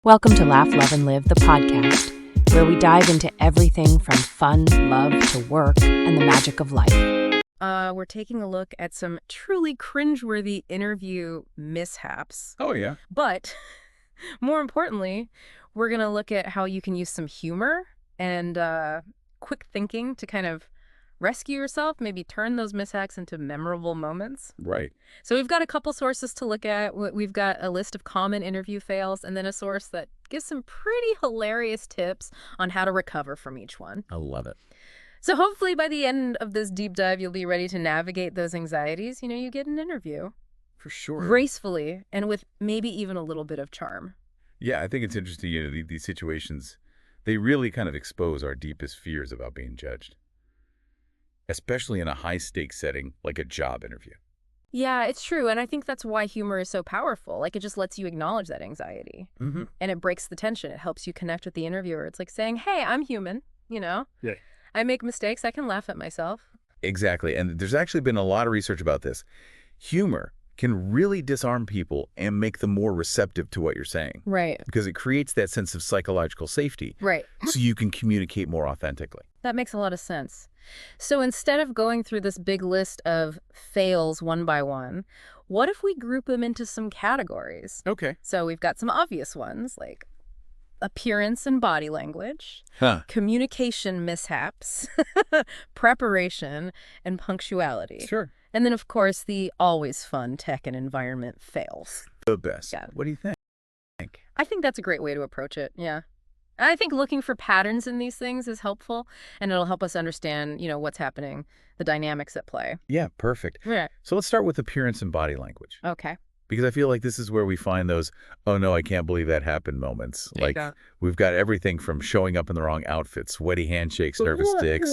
Welcome to Laugh, Love, and Live, the podcast, where we dive into everything from fun, love, to work, and the magic of life. We're taking a look at some truly cringe-worthy interview mishaps. Oh, yeah. But more importantly, we're going to look at how you can use some humor and quick thinking to kind of rescue yourself, maybe turn those mishaps into memorable moments. Right. So we've got a couple sources to look at. We've got a list of common interview fails and then a source that gives some pretty hilarious tips on how to recover from each one. I love it. So hopefully by the end of this deep dive, you'll be ready to navigate those anxieties. You get an interview For sure. gracefully and with maybe even a little bit of charm. Yeah, I think it's interesting, these situations, they really kind of expose our deepest fears about being judged, especially in a high-stakes setting like a job interview. Yeah, it's true. And I think that's why humor is so powerful. Like, it just lets you acknowledge that anxiety. Mm-hmm. And it breaks the tension. It helps you connect with the interviewer. It's like saying, hey, I'm human, Yeah. I make mistakes. I can laugh at myself. Exactly. And there's actually been a lot of research about this. Humor can really disarm people and make them more receptive to what you're saying. Right. Because it creates that sense of psychological safety. Right. So you can communicate more authentically. That makes a lot of sense. So instead of going through this big list of fails one by one, what if we group them into some categories? Okay. So we've got some obvious ones like appearance and body language, Huh. communication mishaps, preparation, and punctuality. Sure. And then, of course, the always fun tech and environment fails. The best. Yeah. What do you think? I think that's a great way to approach it, yeah. I think looking for patterns in these things is helpful, and it'll help us understand, what's happening, the dynamics at play. Yeah, perfect. Right. So let's start with appearance and body language. Okay. Because I feel like this is where we find those, oh no, I can't believe that happened moments. There you Like, go. we've got everything from showing up in the wrong outfit, sweaty handshakes, nervous sticks,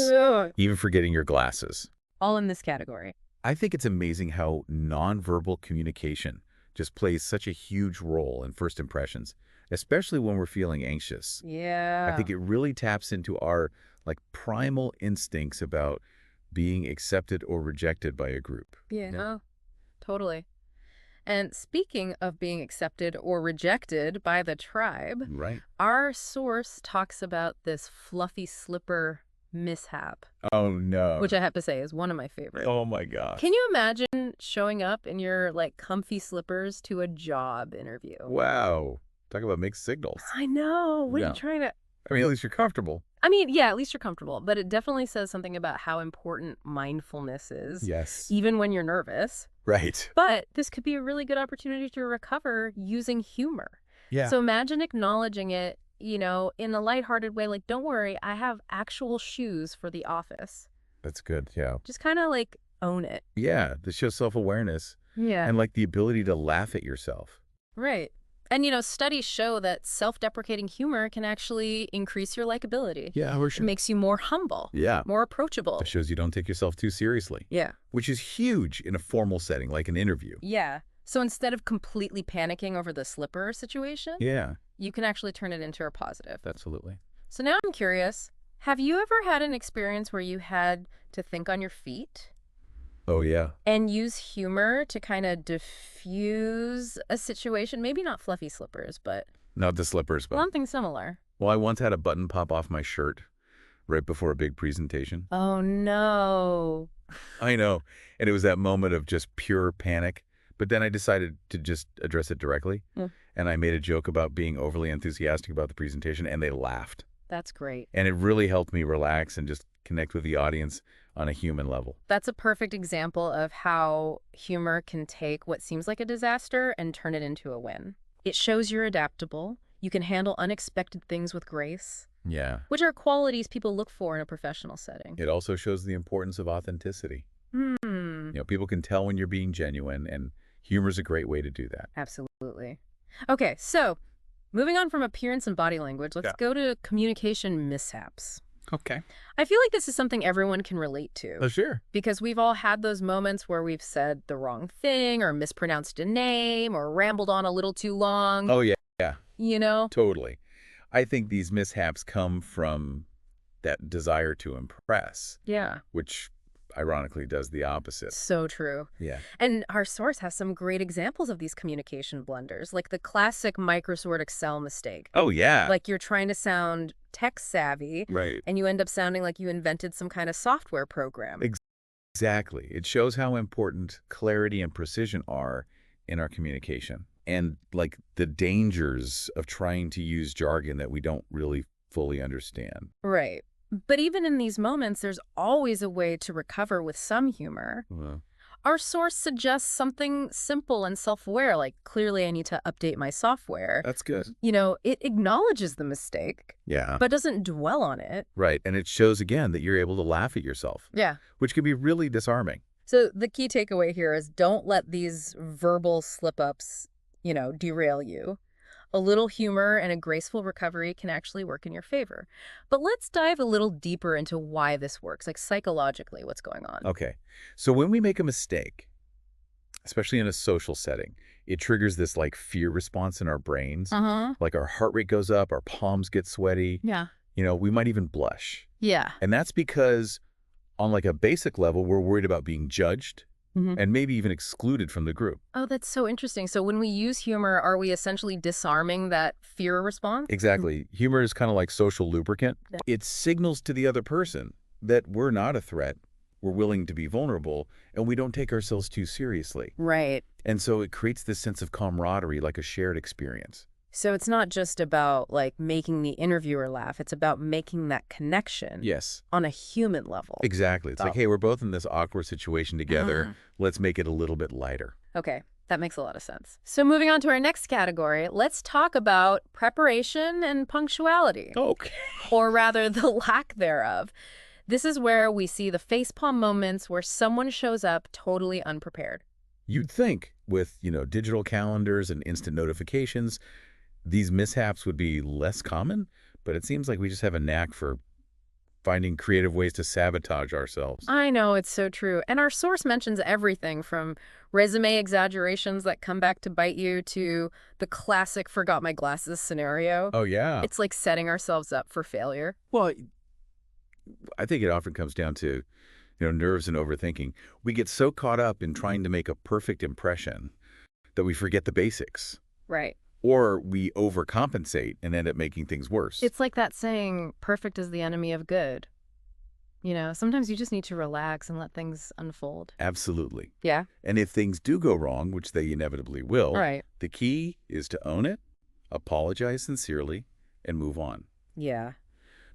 even forgetting your glasses. All in this category. I think it's amazing how nonverbal communication just plays such a huge role in first impressions, especially when we're feeling anxious. Yeah. I think it really taps into our primal instincts about being accepted or rejected by a group. Yeah, no, totally. And speaking of being accepted or rejected by the tribe, Right. our source talks about this fluffy slipper mishap, Oh no. which I have to say is one of my favorites. Oh my gosh. Can you imagine showing up in your comfy slippers to a job interview? Wow. Talk about mixed signals. I know. What are Yeah. you trying to... I mean, at least you're comfortable. I mean, yeah, at least you're comfortable, but it definitely says something about how important mindfulness is, Yes. even when you're nervous. Right. But this could be a really good opportunity to recover using humor. Yeah. So imagine acknowledging it, in a lighthearted way, like, don't worry, I have actual shoes for the office. That's good. Yeah. Just kind of own it. Yeah. This shows self-awareness Yeah. and the ability to laugh at yourself. Right. And, studies show that self-deprecating humor can actually increase your likability. Yeah, for It makes you more humble, Yeah. more approachable. It shows you don't take yourself too seriously, Yeah. which is huge in a formal setting like an interview. Yeah. So instead of completely panicking over the slipper situation, Yeah, you can actually turn it into a positive. absolutely. So now I'm curious, have you ever had an experience where you had to think on your feet Oh, yeah. and use humor to kind of diffuse a situation? Maybe not fluffy slippers, but Not the slippers, but... something similar. Well, I once had a button pop off my shirt right before a big presentation. Oh, no. I know. And it was that moment of just pure panic. But then I decided to just address it directly. Mm. And I made a joke about being overly enthusiastic about the presentation, and they laughed. That's great. And it really helped me relax and just connect with the audience on a human level. That's a perfect example of how humor can take what seems like a disaster and turn it into a win. It shows you're adaptable. You can handle unexpected things with grace, Yeah. which are qualities people look for in a professional setting. It also shows the importance of authenticity. Hmm. People can tell when you're being genuine, and humor's a great way to do that. Absolutely. Okay, so moving on from appearance and body language, let's go to communication mishaps. Okay. I feel like this is something everyone can relate to. Oh, sure. Because we've all had those moments where we've said the wrong thing or mispronounced a name or rambled on a little too long. Oh, yeah. Yeah. Totally. I think these mishaps come from that desire to impress, Yeah. which ironically, does the opposite. So true. Yeah. And our source has some great examples of these communication blunders, like the classic Microsoft Excel mistake. Oh, yeah. Like you're trying to sound tech savvy, Right. and you end up sounding like you invented some kind of software program. Exactly. It shows how important clarity and precision are in our communication. And like the dangers of trying to use jargon that we don't really fully understand. Right. But even in these moments, there's always a way to recover with some humor. Well, Our source suggests something simple and self-aware, like clearly I need to update my software. that's good. You know, it acknowledges the mistake, Yeah. but doesn't dwell on it. Right. And it shows again that you're able to laugh at yourself, Yeah. which can be really disarming. So the key takeaway here is don't let these verbal slip-ups, derail you. A little humor and a graceful recovery can actually work in your favor. But let's dive a little deeper into why this works, like psychologically, what's going on. Okay. So when we make a mistake, especially in a social setting, it triggers this like fear response in our brains. Uh-huh. Like our heart rate goes up, our palms get sweaty. Yeah. We might even blush. Yeah. And that's because on like a basic level, we're worried about being judged and maybe even excluded from the group. Oh, that's so interesting. So when we use humor, are we essentially disarming that fear response? Exactly. Humor is kind of like social lubricant. Yeah. It signals to the other person that we're not a threat, we're willing to be vulnerable, and we don't take ourselves too seriously. Right. And so it creates this sense of camaraderie, like a shared experience. So it's not just about like making the interviewer laugh. It's about making that connection Yes, on a human level. exactly. It's like, hey, we're both in this awkward situation together. Let's make it a little bit lighter. Okay, that makes a lot of sense. So moving on to our next category, let's talk about preparation and punctuality. Okay. Or rather, the lack thereof. This is where we see the facepalm moments where someone shows up totally unprepared. You'd think with, digital calendars and instant notifications, these mishaps would be less common, but it seems like we just have a knack for finding creative ways to sabotage ourselves. I know, it's so true. And our source mentions everything from resume exaggerations that come back to bite you to the classic forgot my glasses scenario. Oh, yeah. It's like setting ourselves up for failure. Well, I think it often comes down to, nerves and overthinking. We get so caught up in trying to make a perfect impression that we forget the basics. Right. Or we overcompensate and end up making things worse. It's like that saying, perfect is the enemy of good. Sometimes you just need to relax and let things unfold. Absolutely. Yeah. And if things do go wrong, which they inevitably will, Right. the key is to own it, apologize sincerely, and move on. Yeah.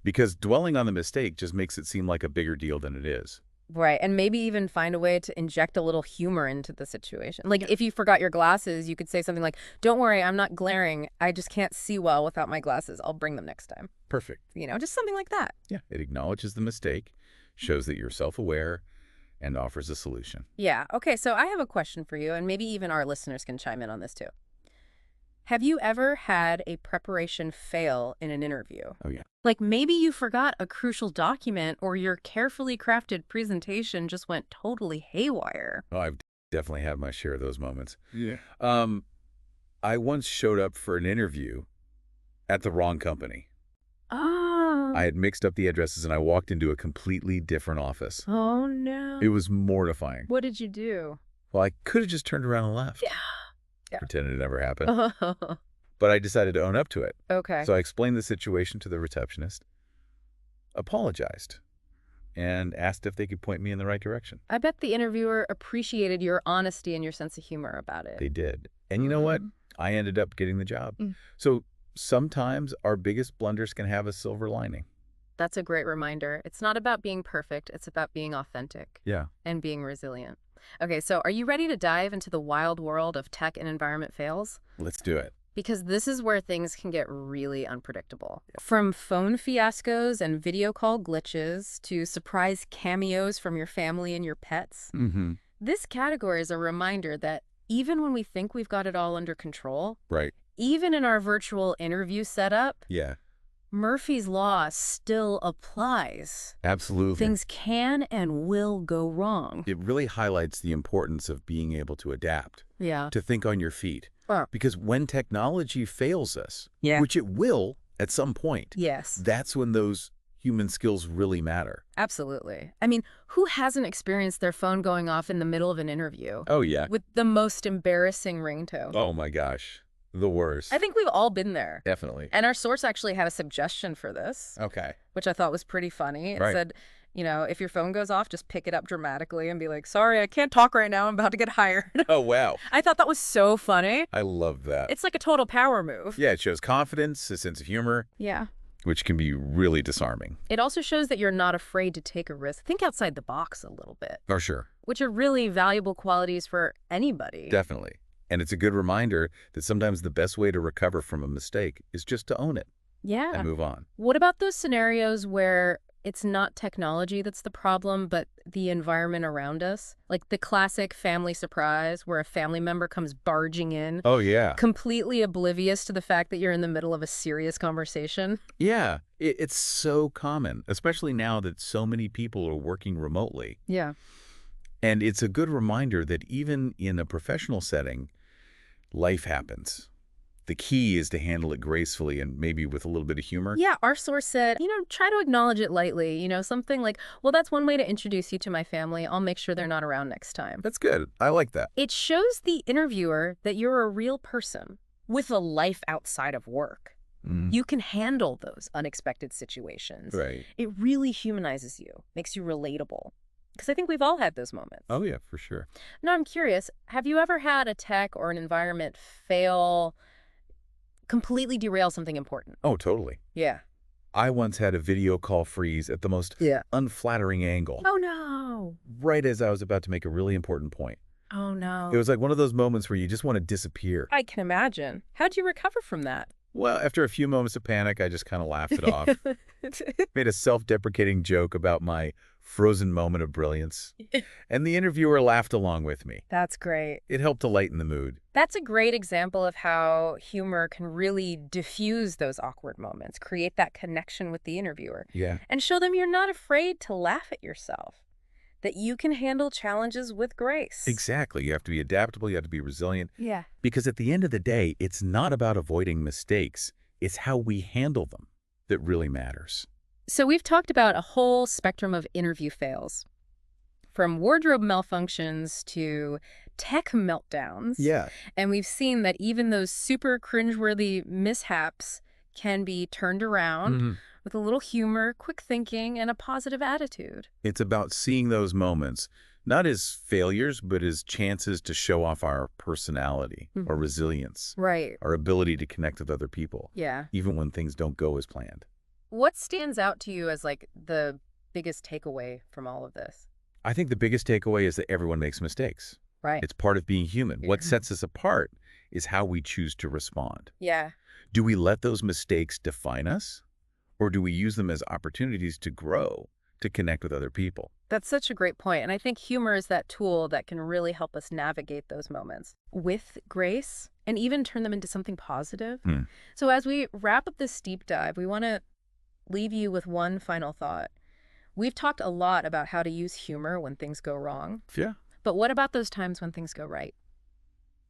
Because dwelling on the mistake just makes it seem like a bigger deal than it is. Right. And maybe even find a way to inject a little humor into the situation. Like if you forgot your glasses, you could say something like, don't worry, I'm not glaring. I just can't see well without my glasses. I'll bring them next time. Perfect. Just something like that. Yeah. It acknowledges the mistake, shows that you're self-aware, and offers a solution. Yeah. Okay. So I have a question for you, and maybe even our listeners can chime in on this too. Have you ever had a preparation fail in an interview? Oh, yeah. Like maybe you forgot a crucial document or your carefully crafted presentation just went totally haywire. Oh, I've definitely had my share of those moments. Yeah. I once showed up for an interview at the wrong company. Oh. I had mixed up the addresses and I walked into a completely different office. Oh, no. It was mortifying. What did you do? Well, I could have just turned around and left. Yeah. Pretended it never happened. But I decided to own up to it. Okay. So I explained the situation to the receptionist, apologized, and asked if they could point me in the right direction. I bet the interviewer appreciated your honesty and your sense of humor about it. They did. And you know what? I ended up getting the job. Mm. So sometimes our biggest blunders can have a silver lining. That's a great reminder. It's not about being perfect. It's about being authentic. Yeah. And being resilient. Okay, so are you ready to dive into the wild world of tech and environment fails? Let's do it. Because this is where things can get really unpredictable. From phone fiascos and video call glitches to surprise cameos from your family and your pets. Mm-hmm. This category is a reminder that even when we think we've got it all under control, Right. even in our virtual interview setup, Yeah. Murphy's Law still applies. Absolutely. Things can and will go wrong. It really highlights the importance of being able to adapt, Yeah. to think on your feet. Oh. Because when technology fails us, Yeah. which it will at some point, Yes. that's when those human skills really matter. Absolutely. I mean, who hasn't experienced their phone going off in the middle of an interview Oh, yeah. with the most embarrassing ringtone? Oh, my gosh. The worst. I think we've all been there. Definitely. And our source actually had a suggestion for this, Okay. which I thought was pretty funny. It Right. said, if your phone goes off, just pick it up dramatically and be like, sorry, I can't talk right now. I'm about to get hired. Oh, wow. I thought that was so funny. I love that. It's like a total power move. Yeah, it shows confidence, a sense of humor, Yeah. which can be really disarming. It also shows that you're not afraid to take a risk. Think outside the box a little bit, For sure. which are really valuable qualities for anybody. Definitely. And it's a good reminder that sometimes the best way to recover from a mistake is just to own it Yeah. and move on. What about those scenarios where it's not technology that's the problem, but the environment around us? Like the classic family surprise where a family member comes barging in, Oh, yeah. completely oblivious to the fact that you're in the middle of a serious conversation. Yeah. It's so common, especially now that so many people are working remotely. Yeah. And it's a good reminder that even in a professional setting, life happens. The key is to handle it gracefully and maybe with a little bit of humor. Yeah, our source said, try to acknowledge it lightly. Something like, well, that's one way to introduce you to my family. I'll make sure they're not around next time. That's good. I like that. It shows the interviewer that you're a real person with a life outside of work. You can handle those unexpected situations. Right. It really humanizes you, makes you relatable. Because I think we've all had those moments. Oh, yeah, for sure. Now, I'm curious, have you ever had a tech or an environment fail, completely derail something important? Oh, totally. Yeah. I once had a video call freeze at the most unflattering angle, Oh, no. right as I was about to make a really important point. Oh, no. It was like one of those moments where you just want to disappear. I can imagine. How'd you recover from that? Well, after a few moments of panic, I just kind of laughed it off. Made a self-deprecating joke about my frozen moment of brilliance. And the interviewer laughed along with me. That's great. It helped to lighten the mood. That's a great example of how humor can really diffuse those awkward moments, create that connection with the interviewer, Yeah. and show them you're not afraid to laugh at yourself, that you can handle challenges with grace. Exactly. You have to be adaptable. You have to be resilient. Yeah. Because at the end of the day, it's not about avoiding mistakes. It's how we handle them that really matters. So we've talked about a whole spectrum of interview fails, from wardrobe malfunctions to tech meltdowns. Yeah. And we've seen that even those super cringeworthy mishaps can be turned around with a little humor, quick thinking, and a positive attitude. It's about seeing those moments, not as failures, but as chances to show off our personality or resilience, Right. our ability to connect with other people, Yeah. even when things don't go as planned. What stands out to you as like the biggest takeaway from all of this? I think the biggest takeaway is that everyone makes mistakes. Right. It's part of being human. What Yeah. sets us apart is how we choose to respond. Yeah. Do we let those mistakes define us? Or do we use them as opportunities to grow, to connect with other people? That's such a great point. And I think humor is that tool that can really help us navigate those moments with grace and even turn them into something positive. So as we wrap up this deep dive, we want to leave you with one final thought. We've talked a lot about how to use humor when things go wrong. Yeah. But what about those times when things go right?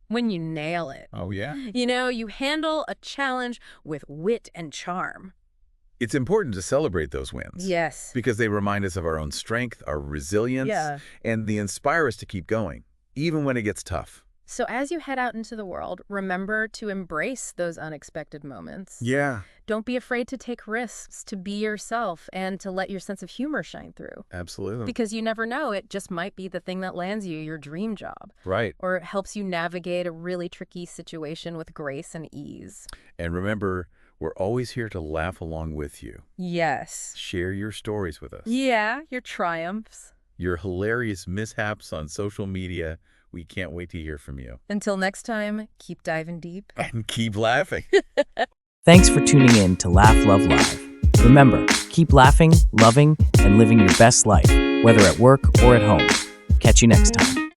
When you nail it. Oh, yeah? You handle a challenge with wit and charm. It's important to celebrate those wins. Yes. Because they remind us of our own strength, our resilience, Yeah. and they inspire us to keep going, even when it gets tough. So as you head out into the world, remember to embrace those unexpected moments. Yeah. Don't be afraid to take risks, to be yourself, and to let your sense of humor shine through. Absolutely. Because you never know, it just might be the thing that lands you your dream job. Right. Or it helps you navigate a really tricky situation with grace and ease. And remember, we're always here to laugh along with you. Yes. Share your stories with us. Yeah, your triumphs. Your hilarious mishaps on social media. We can't wait to hear from you. Until next time, keep diving deep. And keep laughing. Thanks for tuning in to Laugh Love Live. Remember, keep laughing, loving, and living your best life, whether at work or at home. Catch you next time.